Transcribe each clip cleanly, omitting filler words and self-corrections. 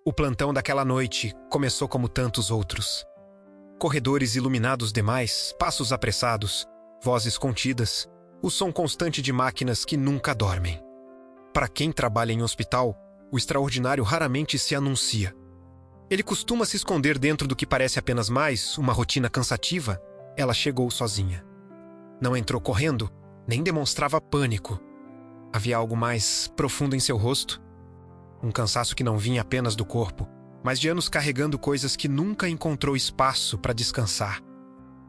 O plantão daquela noite começou como tantos outros. Corredores iluminados demais, passos apressados, vozes contidas, o som constante de máquinas que nunca dormem. Para quem trabalha em hospital, o extraordinário raramente se anuncia. Ele costuma se esconder dentro do que parece apenas mais uma rotina cansativa. Ela chegou sozinha. Não entrou correndo, nem demonstrava pânico. Havia algo mais profundo em seu rosto. Um cansaço que não vinha apenas do corpo, mas de anos carregando coisas que nunca encontrou espaço para descansar.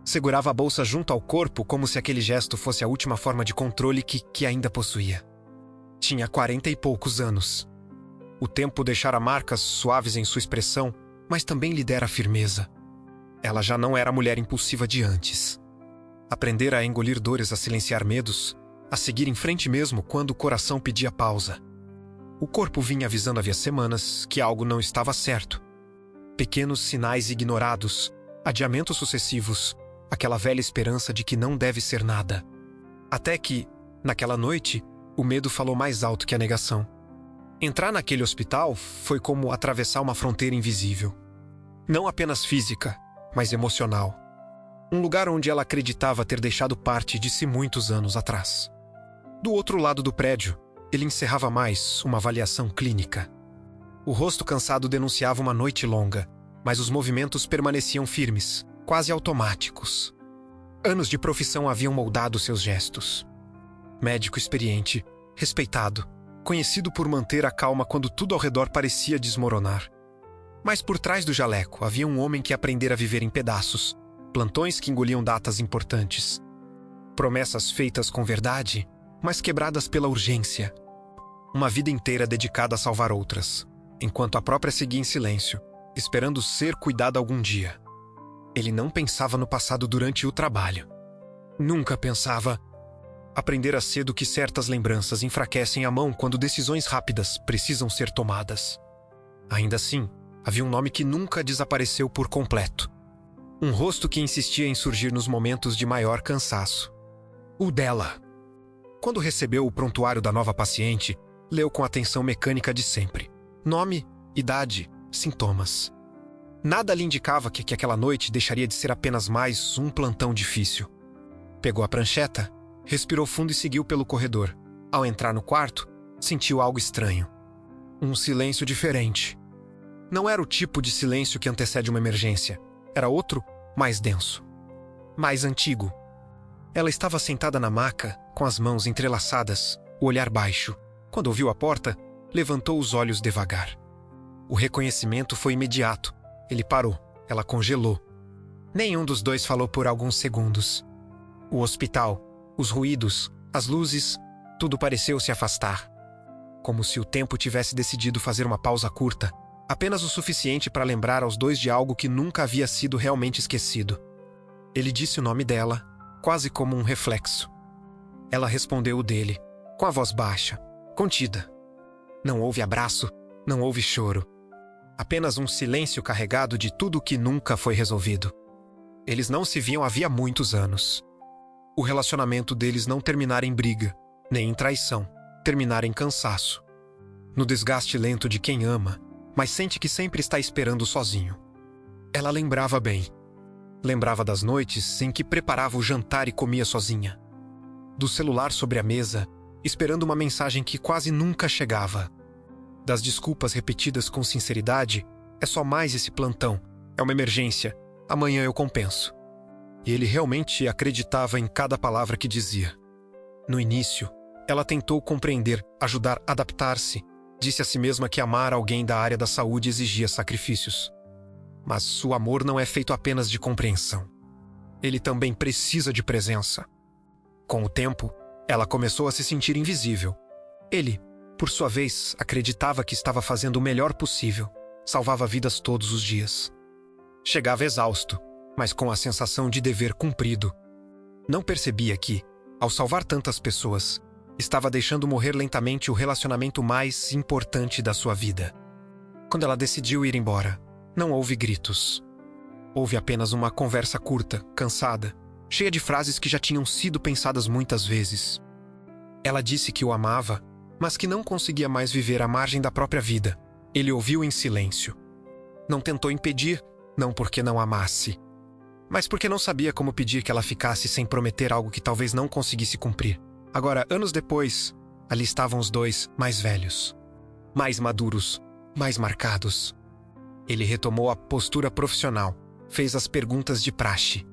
Segurava a bolsa junto ao corpo como se aquele gesto fosse a última forma de controle que ainda possuía. Tinha 40 e poucos anos. O tempo deixara marcas suaves em sua expressão, mas também lhe dera firmeza. Ela já não era a mulher impulsiva de antes. Aprendera a engolir dores, a silenciar medos, a seguir em frente mesmo quando o coração pedia pausa. O corpo vinha avisando havia semanas que algo não estava certo. Pequenos sinais ignorados, adiamentos sucessivos, aquela velha esperança de que não deve ser nada. Até que, naquela noite, o medo falou mais alto que a negação. Entrar naquele hospital foi como atravessar uma fronteira invisível. Não apenas física, mas emocional. Um lugar onde ela acreditava ter deixado parte de si muitos anos atrás. Do outro lado do prédio, ele encerrava mais uma avaliação clínica. O rosto cansado denunciava uma noite longa, mas os movimentos permaneciam firmes, quase automáticos. Anos de profissão haviam moldado seus gestos. Médico experiente, respeitado, conhecido por manter a calma quando tudo ao redor parecia desmoronar. Mas por trás do jaleco havia um homem que aprendera a viver em pedaços, plantões que engoliam datas importantes. Promessas feitas com verdade, mas quebradas pela urgência. Uma vida inteira dedicada a salvar outras, enquanto a própria seguia em silêncio, esperando ser cuidada algum dia. Ele não pensava no passado durante o trabalho. Nunca pensava. Aprendera cedo que certas lembranças enfraquecem a mão quando decisões rápidas precisam ser tomadas. Ainda assim, havia um nome que nunca desapareceu por completo. Um rosto que insistia em surgir nos momentos de maior cansaço. O dela. Quando recebeu o prontuário da nova paciente, leu com a atenção mecânica de sempre. Nome, idade, sintomas. Nada lhe indicava que aquela noite deixaria de ser apenas mais um plantão difícil. Pegou a prancheta, respirou fundo e seguiu pelo corredor. Ao entrar no quarto, sentiu algo estranho. Um silêncio diferente. Não era o tipo de silêncio que antecede uma emergência. Era outro, mais denso. Mais antigo. Ela estava sentada na maca, com as mãos entrelaçadas, o olhar baixo. Quando ouviu a porta, levantou os olhos devagar. O reconhecimento foi imediato. Ele parou. Ela congelou. Nenhum dos dois falou por alguns segundos. O hospital, os ruídos, as luzes, tudo pareceu se afastar. Como se o tempo tivesse decidido fazer uma pausa curta, apenas o suficiente para lembrar aos dois de algo que nunca havia sido realmente esquecido. Ele disse o nome dela, quase como um reflexo. Ela respondeu o dele, com a voz baixa, contida. Não houve abraço, não houve choro. Apenas um silêncio carregado de tudo o que nunca foi resolvido. Eles não se viam havia muitos anos. O relacionamento deles não terminara em briga, nem em traição, terminara em cansaço. No desgaste lento de quem ama, mas sente que sempre está esperando sozinho. Ela lembrava bem. Lembrava das noites em que preparava o jantar e comia sozinha. Do celular sobre a mesa, esperando uma mensagem que quase nunca chegava. Das desculpas repetidas com sinceridade, é só mais esse plantão, é uma emergência, amanhã eu compenso. E ele realmente acreditava em cada palavra que dizia. No início, ela tentou compreender, ajudar, adaptar-se. Disse a si mesma que amar alguém da área da saúde exigia sacrifícios. Mas o amor não é feito apenas de compreensão. Ele também precisa de presença. Com o tempo, ela começou a se sentir invisível. Ele, por sua vez, acreditava que estava fazendo o melhor possível. Salvava vidas todos os dias. Chegava exausto, mas com a sensação de dever cumprido. Não percebia que, ao salvar tantas pessoas, estava deixando morrer lentamente o relacionamento mais importante da sua vida. Quando ela decidiu ir embora, não houve gritos. Houve apenas uma conversa curta, cansada, cheia de frases que já tinham sido pensadas muitas vezes. Ela disse que o amava, mas que não conseguia mais viver à margem da própria vida, Ele ouviu em silêncio. Não tentou impedir, não porque não amasse, mas porque não sabia como pedir que ela ficasse sem prometer algo que talvez não conseguisse cumprir. Agora, anos depois, ali estavam os dois mais velhos, mais maduros, mais marcados. Ele retomou a postura profissional, fez as perguntas de praxe,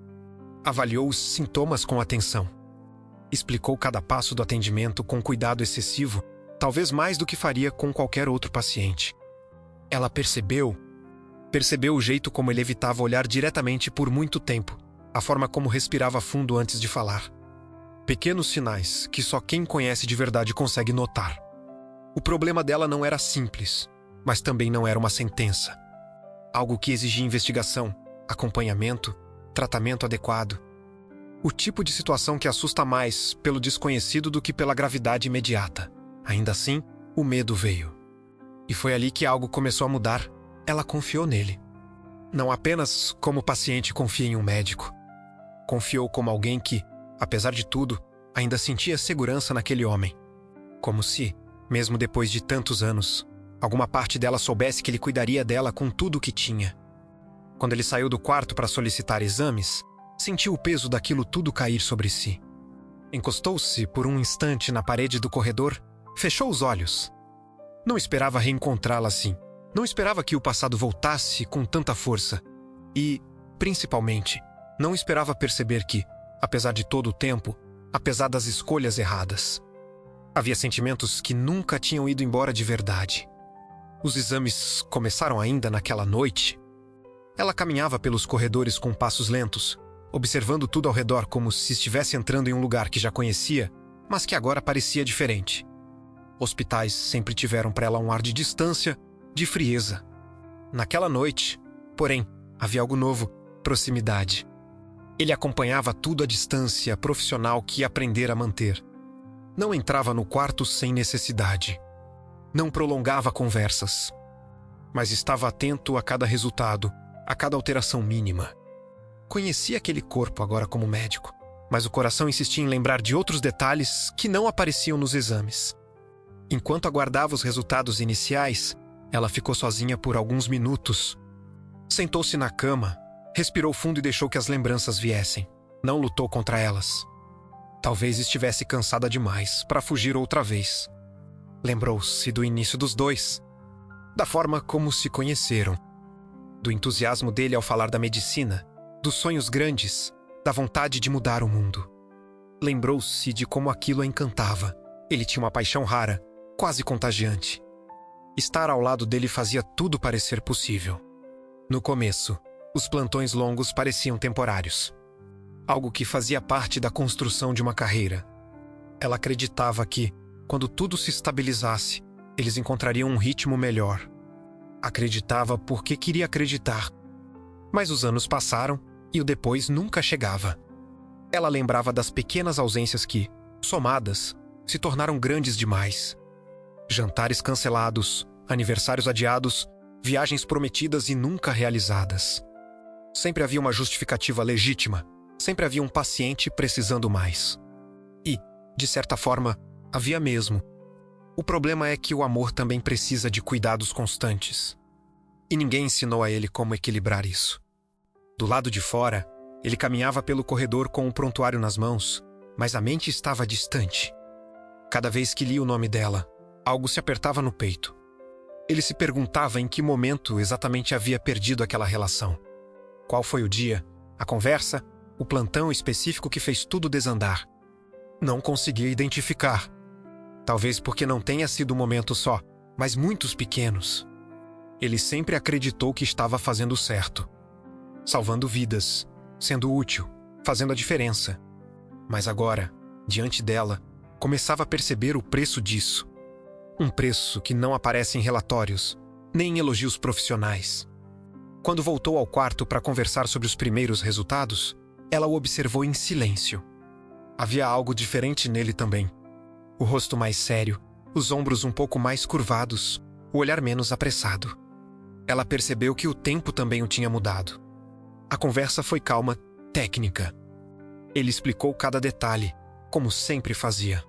avaliou os sintomas com atenção, explicou cada passo do atendimento com cuidado excessivo, talvez mais do que faria com qualquer outro paciente. Ela percebeu o jeito como ele evitava olhar diretamente por muito tempo, a forma como respirava fundo antes de falar. Pequenos sinais que só quem conhece de verdade consegue notar. O problema dela não era simples, mas também não era uma sentença. Algo que exigia investigação, acompanhamento, tratamento adequado. O tipo de situação que assusta mais pelo desconhecido do que pela gravidade imediata. Ainda assim, o medo veio. E foi ali que algo começou a mudar. Ela confiou nele. Não apenas como paciente confia em um médico. Confiou como alguém que, apesar de tudo, ainda sentia segurança naquele homem. Como se, mesmo depois de tantos anos, alguma parte dela soubesse que ele cuidaria dela com tudo o que tinha. Quando ele saiu do quarto para solicitar exames, sentiu o peso daquilo tudo cair sobre si. Encostou-se por um instante na parede do corredor, fechou os olhos. Não esperava reencontrá-la assim. Não esperava que o passado voltasse com tanta força. E, principalmente, não esperava perceber que, apesar de todo o tempo, apesar das escolhas erradas, havia sentimentos que nunca tinham ido embora de verdade. Os exames começaram ainda naquela noite. Ela caminhava pelos corredores com passos lentos, observando tudo ao redor como se estivesse entrando em um lugar que já conhecia, mas que agora parecia diferente. Hospitais sempre tiveram para ela um ar de distância, de frieza. Naquela noite, porém, havia algo novo, proximidade. Ele acompanhava tudo à distância profissional que aprendera a manter. Não entrava no quarto sem necessidade. Não prolongava conversas. Mas estava atento a cada resultado, a cada alteração mínima. Conhecia aquele corpo agora como médico, mas o coração insistia em lembrar de outros detalhes que não apareciam nos exames. Enquanto aguardava os resultados iniciais, ela ficou sozinha por alguns minutos. Sentou-se na cama, respirou fundo e deixou que as lembranças viessem. Não lutou contra elas. Talvez estivesse cansada demais para fugir outra vez. Lembrou-se do início dos dois, da forma como se conheceram, do entusiasmo dele ao falar da medicina, dos sonhos grandes, da vontade de mudar o mundo. Lembrou-se de como aquilo a encantava. Ele tinha uma paixão rara, quase contagiante. Estar ao lado dele fazia tudo parecer possível. No começo, os plantões longos pareciam temporários. Algo que fazia parte da construção de uma carreira. Ela acreditava que, quando tudo se estabilizasse, eles encontrariam um ritmo melhor. Acreditava porque queria acreditar. Mas os anos passaram e o depois nunca chegava. Ela lembrava das pequenas ausências que, somadas, se tornaram grandes demais. Jantares cancelados, aniversários adiados, viagens prometidas e nunca realizadas. Sempre havia uma justificativa legítima. Sempre havia um paciente precisando mais. E, de certa forma, havia mesmo. O problema é que o amor também precisa de cuidados constantes. E ninguém ensinou a ele como equilibrar isso. Do lado de fora, ele caminhava pelo corredor com o prontuário nas mãos, mas a mente estava distante. Cada vez que lia o nome dela, algo se apertava no peito. Ele se perguntava em que momento exatamente havia perdido aquela relação. Qual foi o dia, a conversa, o plantão específico que fez tudo desandar? Não conseguia identificar. Talvez porque não tenha sido um momento só, mas muitos pequenos. Ele sempre acreditou que estava fazendo certo. Salvando vidas, sendo útil, fazendo a diferença. Mas agora, diante dela, começava a perceber o preço disso. Um preço que não aparece em relatórios, nem em elogios profissionais. Quando voltou ao quarto para conversar sobre os primeiros resultados, ela o observou em silêncio. Havia algo diferente nele também. O rosto mais sério, os ombros um pouco mais curvados, o olhar menos apressado. Ela percebeu que o tempo também o tinha mudado. A conversa foi calma, técnica. Ele explicou cada detalhe, como sempre fazia.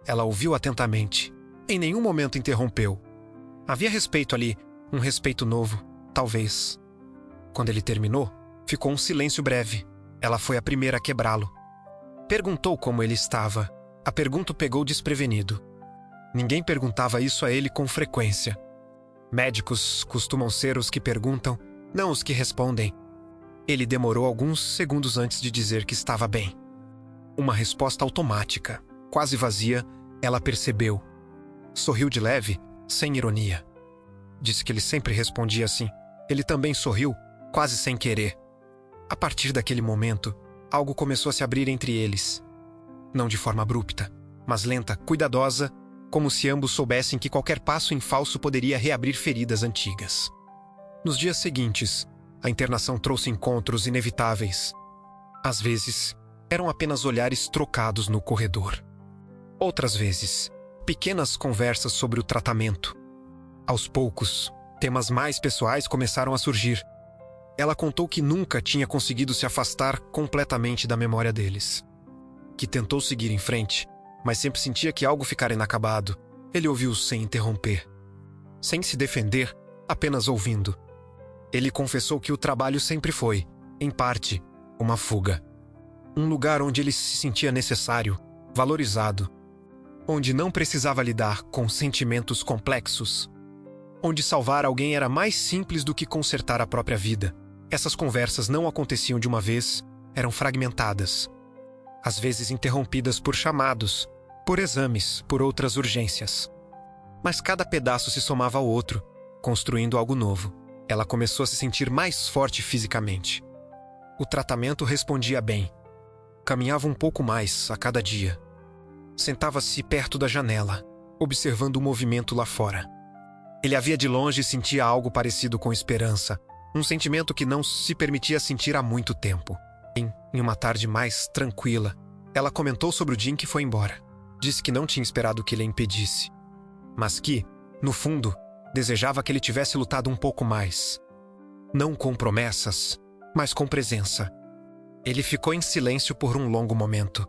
Ela ouviu atentamente. Em nenhum momento interrompeu. Havia respeito ali, um respeito novo, talvez. Quando ele terminou, ficou um silêncio breve. Ela foi a primeira a quebrá-lo. Perguntou como ele estava. A pergunta o pegou desprevenido. Ninguém perguntava isso a ele com frequência. Médicos costumam ser os que perguntam, não os que respondem. Ele demorou alguns segundos antes de dizer que estava bem. Uma resposta automática, quase vazia, ela percebeu. Sorriu de leve, sem ironia. Disse que ele sempre respondia assim. Ele também sorriu, quase sem querer. A partir daquele momento, algo começou a se abrir entre eles. Não de forma abrupta, mas lenta, cuidadosa, como se ambos soubessem que qualquer passo em falso poderia reabrir feridas antigas. Nos dias seguintes, a internação trouxe encontros inevitáveis. Às vezes, eram apenas olhares trocados no corredor. Outras vezes, pequenas conversas sobre o tratamento. Aos poucos, temas mais pessoais começaram a surgir. Ela contou que nunca tinha conseguido se afastar completamente da memória deles. Que tentou seguir em frente, mas sempre sentia que algo ficara inacabado. Ele ouviu sem interromper. Sem se defender, apenas ouvindo. Ele confessou que o trabalho sempre foi, em parte, uma fuga. Um lugar onde ele se sentia necessário, valorizado. Onde não precisava lidar com sentimentos complexos. Onde salvar alguém era mais simples do que consertar a própria vida. Essas conversas não aconteciam de uma vez, eram fragmentadas. Às vezes interrompidas por chamados, por exames, por outras urgências. Mas cada pedaço se somava ao outro, construindo algo novo. Ela começou a se sentir mais forte fisicamente. O tratamento respondia bem. Caminhava um pouco mais a cada dia. Sentava-se perto da janela, observando o movimento lá fora. Ele a via de longe e sentia algo parecido com esperança, um sentimento que não se permitia sentir há muito tempo. Em uma tarde mais tranquila, ela comentou sobre o dia em que foi embora. Disse que não tinha esperado que ele a impedisse, mas que, no fundo, desejava que ele tivesse lutado um pouco mais. Não com promessas, mas com presença. Ele ficou em silêncio por um longo momento.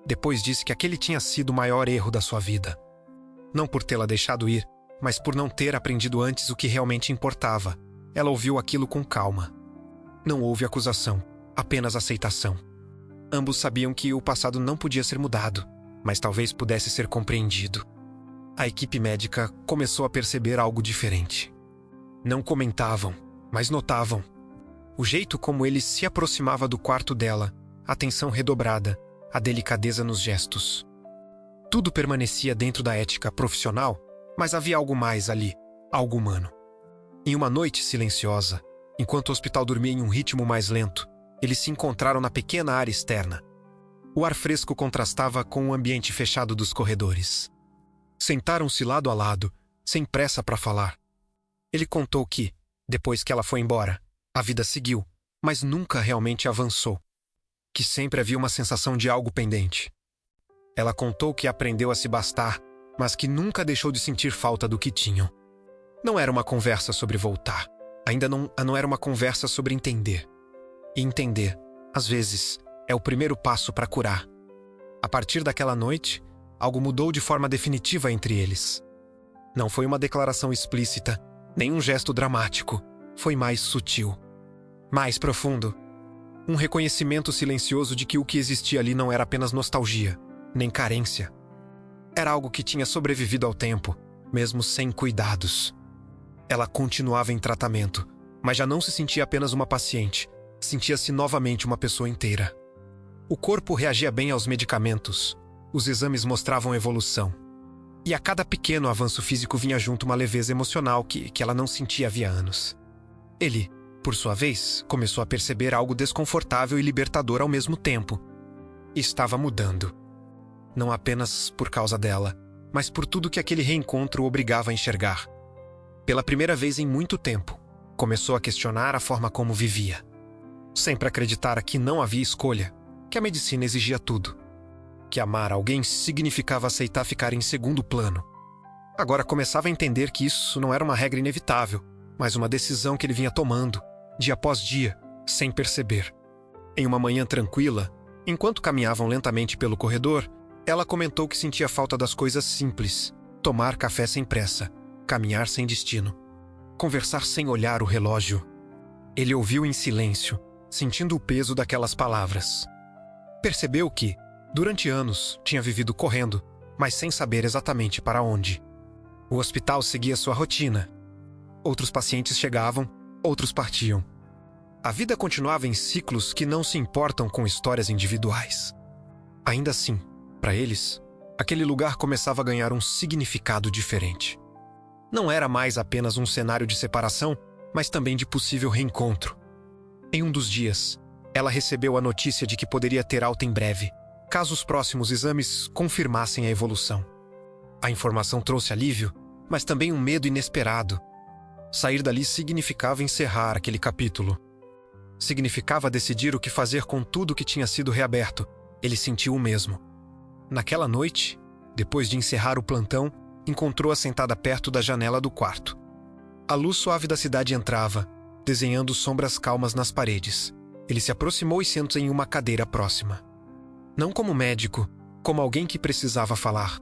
Depois disse que aquele tinha sido o maior erro da sua vida. Não por tê-la deixado ir, mas por não ter aprendido antes o que realmente importava. Ela ouviu aquilo com calma. Não houve acusação, apenas aceitação. Ambos sabiam que o passado não podia ser mudado, mas talvez pudesse ser compreendido. A equipe médica começou a perceber algo diferente. Não comentavam, mas notavam. O jeito como ele se aproximava do quarto dela, a atenção redobrada, a delicadeza nos gestos. Tudo permanecia dentro da ética profissional, mas havia algo mais ali, algo humano. Em uma noite silenciosa, enquanto o hospital dormia em um ritmo mais lento, eles se encontraram na pequena área externa. O ar fresco contrastava com o ambiente fechado dos corredores. Sentaram-se lado a lado, sem pressa para falar. Ele contou que, depois que ela foi embora, a vida seguiu, mas nunca realmente avançou. Que sempre havia uma sensação de algo pendente. Ela contou que aprendeu a se bastar, mas que nunca deixou de sentir falta do que tinham. Não era uma conversa sobre voltar. Ainda não era uma conversa sobre entender. E entender, às vezes, é o primeiro passo para curar. A partir daquela noite, algo mudou de forma definitiva entre eles. Não foi uma declaração explícita, nem um gesto dramático. Foi mais sutil, mais profundo. Um reconhecimento silencioso de que o que existia ali não era apenas nostalgia, nem carência. Era algo que tinha sobrevivido ao tempo, mesmo sem cuidados. Ela continuava em tratamento, mas já não se sentia apenas uma paciente. Sentia-se novamente uma pessoa inteira. O corpo reagia bem aos medicamentos. Os exames mostravam evolução. E a cada pequeno avanço físico vinha junto uma leveza emocional que ela não sentia havia anos. Ele, por sua vez, começou a perceber algo desconfortável e libertador ao mesmo tempo. Estava mudando. Não apenas por causa dela, mas por tudo que aquele reencontro o obrigava a enxergar. Pela primeira vez em muito tempo, começou a questionar a forma como vivia. Sempre acreditara que não havia escolha, que a medicina exigia tudo. Que amar alguém significava aceitar ficar em segundo plano. Agora começava a entender que isso não era uma regra inevitável, mas uma decisão que ele vinha tomando, dia após dia, sem perceber. Em uma manhã tranquila, enquanto caminhavam lentamente pelo corredor, ela comentou que sentia falta das coisas simples, tomar café sem pressa, caminhar sem destino, conversar sem olhar o relógio. Ele ouviu em silêncio, sentindo o peso daquelas palavras. Percebeu que, durante anos, tinha vivido correndo, mas sem saber exatamente para onde. O hospital seguia sua rotina. Outros pacientes chegavam, outros partiam. A vida continuava em ciclos que não se importam com histórias individuais. Ainda assim, para eles, aquele lugar começava a ganhar um significado diferente. Não era mais apenas um cenário de separação, mas também de possível reencontro. Em um dos dias, ela recebeu a notícia de que poderia ter alta em breve, caso os próximos exames confirmassem a evolução. A informação trouxe alívio, mas também um medo inesperado. Sair dali significava encerrar aquele capítulo. Significava decidir o que fazer com tudo que tinha sido reaberto. Ele sentiu o mesmo. Naquela noite, depois de encerrar o plantão, encontrou-a sentada perto da janela do quarto. A luz suave da cidade entrava, desenhando sombras calmas nas paredes. Ele se aproximou e sentou em uma cadeira próxima. Não como médico, como alguém que precisava falar.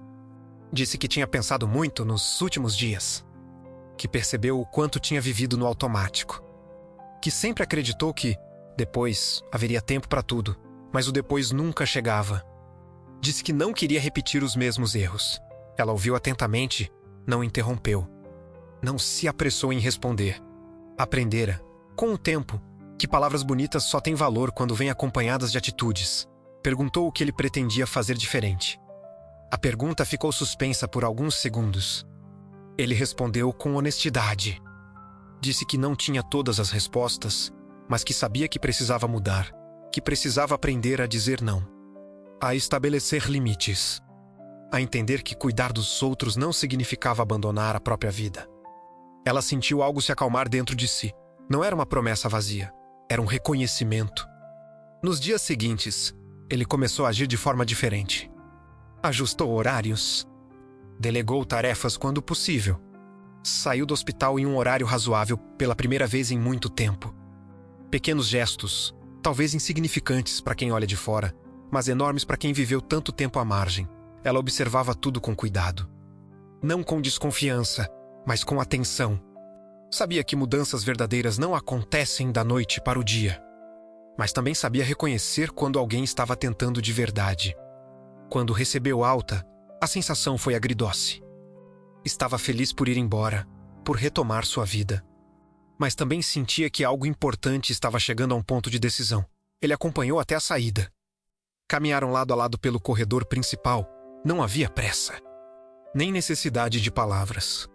Disse que tinha pensado muito nos últimos dias. Que percebeu o quanto tinha vivido no automático. Que sempre acreditou que, depois, haveria tempo para tudo, mas o depois nunca chegava. Disse que não queria repetir os mesmos erros. Ela ouviu atentamente, não interrompeu. Não se apressou em responder. Aprendera, com o tempo, que palavras bonitas só têm valor quando vêm acompanhadas de atitudes. Perguntou o que ele pretendia fazer diferente. A pergunta ficou suspensa por alguns segundos. Ele respondeu com honestidade. Disse que não tinha todas as respostas, mas que sabia que precisava mudar, que precisava aprender a dizer não, a estabelecer limites, a entender que cuidar dos outros não significava abandonar a própria vida. Ela sentiu algo se acalmar dentro de si. Não era uma promessa vazia, era um reconhecimento. Nos dias seguintes, ele começou a agir de forma diferente. Ajustou horários, delegou tarefas quando possível. Saiu do hospital em um horário razoável pela primeira vez em muito tempo. Pequenos gestos, talvez insignificantes para quem olha de fora, mas enormes para quem viveu tanto tempo à margem. Ela observava tudo com cuidado. Não com desconfiança, mas com atenção. Sabia que mudanças verdadeiras não acontecem da noite para o dia. Mas também sabia reconhecer quando alguém estava tentando de verdade. Quando recebeu alta, a sensação foi agridoce. Estava feliz por ir embora, por retomar sua vida. Mas também sentia que algo importante estava chegando a um ponto de decisão. Ele acompanhou até a saída. Caminharam lado a lado pelo corredor principal. Não havia pressa, nem necessidade de palavras.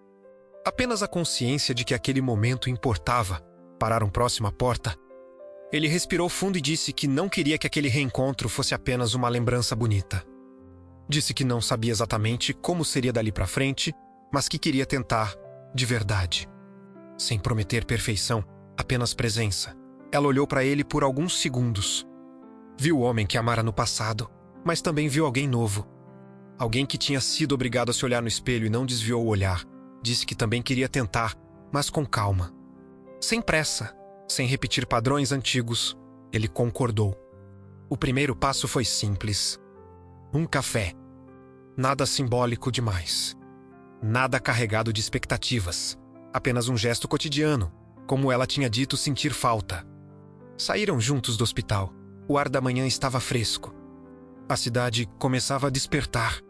Apenas a consciência de que aquele momento importava. Pararam próximo à porta. Ele respirou fundo e disse que não queria que aquele reencontro fosse apenas uma lembrança bonita. Disse que não sabia exatamente como seria dali para frente, mas que queria tentar, de verdade. Sem prometer perfeição, apenas presença. Ela olhou para ele por alguns segundos. Viu o homem que amara no passado, mas também viu alguém novo. Alguém que tinha sido obrigado a se olhar no espelho e não desviou o olhar. Disse que também queria tentar, mas com calma. Sem pressa, sem repetir padrões antigos, ele concordou. O primeiro passo foi simples. Um café. Nada simbólico demais. Nada carregado de expectativas. Apenas um gesto cotidiano, como ela tinha dito sentir falta. Saíram juntos do hospital. O ar da manhã estava fresco. A cidade começava a despertar.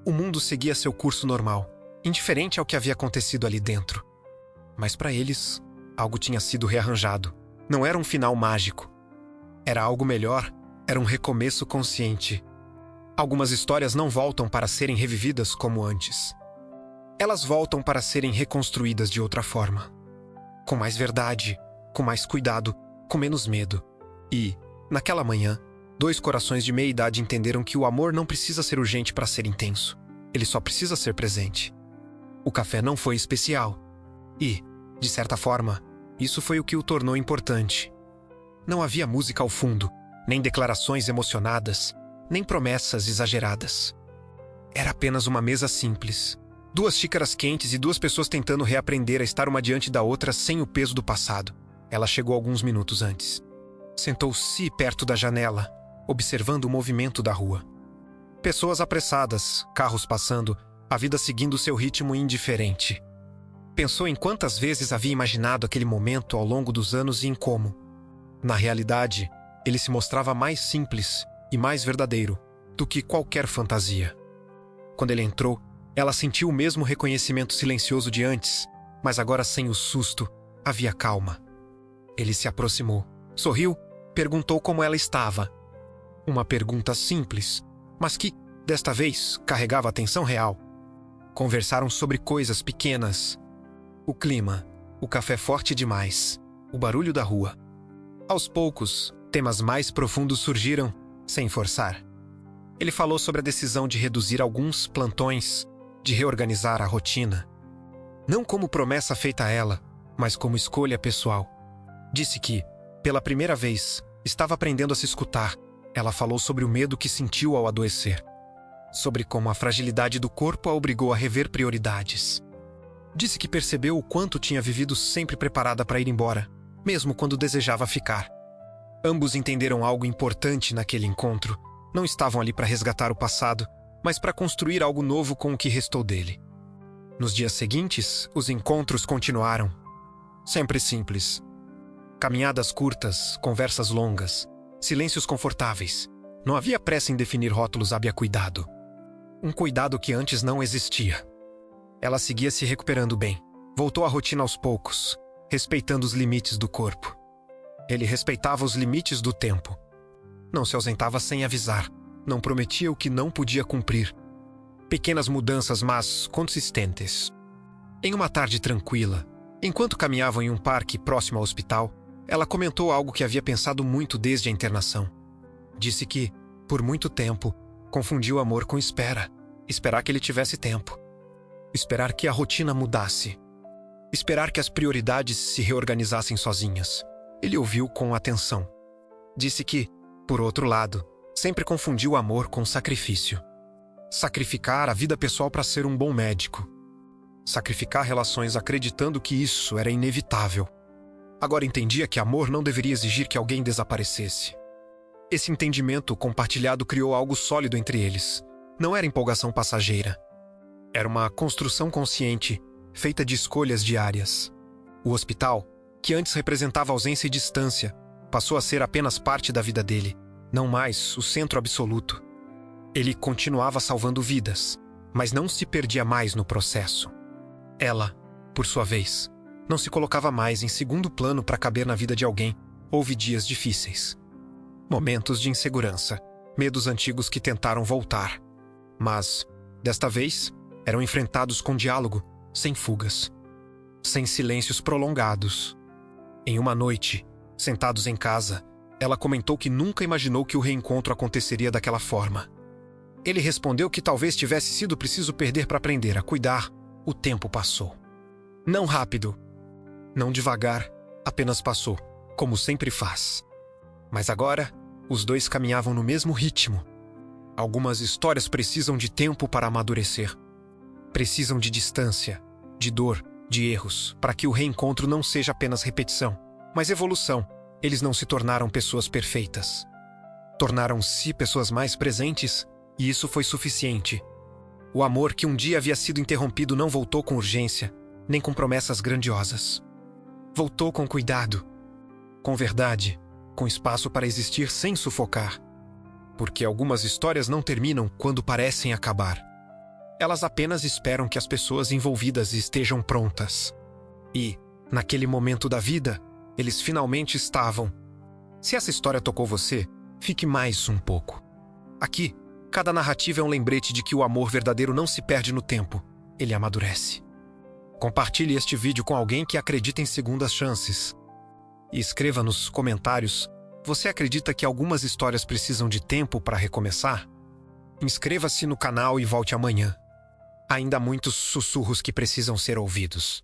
O mundo seguia seu curso normal, indiferente ao que havia acontecido ali dentro. Mas para eles, algo tinha sido rearranjado. Não era um final mágico. Era algo melhor, era um recomeço consciente. Algumas histórias não voltam para serem revividas como antes. Elas voltam para serem reconstruídas de outra forma. Com mais verdade, com mais cuidado, com menos medo. E, naquela manhã, 2 corações de meia-idade entenderam que o amor não precisa ser urgente para ser intenso. Ele só precisa ser presente. O café não foi especial. E, de certa forma, isso foi o que o tornou importante. Não havia música ao fundo, nem declarações emocionadas, nem promessas exageradas. Era apenas uma mesa simples. 2 xícaras quentes e 2 pessoas tentando reaprender a estar uma diante da outra sem o peso do passado. Ela chegou alguns minutos antes. Sentou-se perto da janela, observando o movimento da rua. Pessoas apressadas, carros passando, a vida seguindo seu ritmo indiferente. Pensou em quantas vezes havia imaginado aquele momento ao longo dos anos e em como, na realidade, ele se mostrava mais simples e mais verdadeiro do que qualquer fantasia. Quando ele entrou, ela sentiu o mesmo reconhecimento silencioso de antes, mas agora sem o susto, havia calma. Ele se aproximou, sorriu, perguntou como ela estava. Uma pergunta simples, mas que, desta vez, carregava atenção real. Conversaram sobre coisas pequenas. O clima, o café forte demais, o barulho da rua. Aos poucos, temas mais profundos surgiram, sem forçar. Ele falou sobre a decisão de reduzir alguns plantões, de reorganizar a rotina. Não como promessa feita a ela, mas como escolha pessoal. Disse que, pela primeira vez, estava aprendendo a se escutar. Ela falou sobre o medo que sentiu ao adoecer. Sobre como a fragilidade do corpo a obrigou a rever prioridades. Disse que percebeu o quanto tinha vivido sempre preparada para ir embora, mesmo quando desejava ficar. Ambos entenderam algo importante naquele encontro. Não estavam ali para resgatar o passado, mas para construir algo novo com o que restou dele. Nos dias seguintes, os encontros continuaram. Sempre simples. Caminhadas curtas, conversas longas, silêncios confortáveis. Não havia pressa em definir rótulos habia cuidado. Um cuidado que antes não existia. Ela seguia se recuperando bem. Voltou à rotina aos poucos, respeitando os limites do corpo. Ele respeitava os limites do tempo. Não se ausentava sem avisar. Não prometia o que não podia cumprir. Pequenas mudanças, mas consistentes. Em uma tarde tranquila, enquanto caminhavam em um parque próximo ao hospital, ela comentou algo que havia pensado muito desde a internação. Disse que, por muito tempo, confundiu amor com espera. Esperar que ele tivesse tempo. Esperar que a rotina mudasse. Esperar que as prioridades se reorganizassem sozinhas. Ele ouviu com atenção. Disse que, por outro lado, sempre confundiu amor com sacrifício. Sacrificar a vida pessoal para ser um bom médico. Sacrificar relações acreditando que isso era inevitável. Agora entendia que amor não deveria exigir que alguém desaparecesse. Esse entendimento compartilhado criou algo sólido entre eles. Não era empolgação passageira. Era uma construção consciente, feita de escolhas diárias. O hospital, que antes representava ausência e distância, passou a ser apenas parte da vida dele, não mais o centro absoluto. Ele continuava salvando vidas, mas não se perdia mais no processo. Ela, por sua vez, não se colocava mais em segundo plano para caber na vida de alguém. Houve dias difíceis. Momentos de insegurança, medos antigos que tentaram voltar. Mas, desta vez, eram enfrentados com diálogo, sem fugas. Sem silêncios prolongados. Em uma noite, sentados em casa, ela comentou que nunca imaginou que o reencontro aconteceria daquela forma. Ele respondeu que talvez tivesse sido preciso perder para aprender a cuidar. O tempo passou. Não rápido. Não devagar, apenas passou, como sempre faz. Mas agora, os dois caminhavam no mesmo ritmo. Algumas histórias precisam de tempo para amadurecer. Precisam de distância, de dor, de erros, para que o reencontro não seja apenas repetição, mas evolução. Eles não se tornaram pessoas perfeitas. Tornaram-se pessoas mais presentes, e isso foi suficiente. O amor que um dia havia sido interrompido não voltou com urgência, nem com promessas grandiosas. Voltou com cuidado, com verdade, com espaço para existir sem sufocar. Porque algumas histórias não terminam quando parecem acabar. Elas apenas esperam que as pessoas envolvidas estejam prontas. E, naquele momento da vida, eles finalmente estavam. Se essa história tocou você, fique mais um pouco. Aqui, cada narrativa é um lembrete de que o amor verdadeiro não se perde no tempo, ele amadurece. Compartilhe este vídeo com alguém que acredita em segundas chances. E escreva nos comentários, você acredita que algumas histórias precisam de tempo para recomeçar? Inscreva-se no canal e volte amanhã. Ainda há muitos sussurros que precisam ser ouvidos.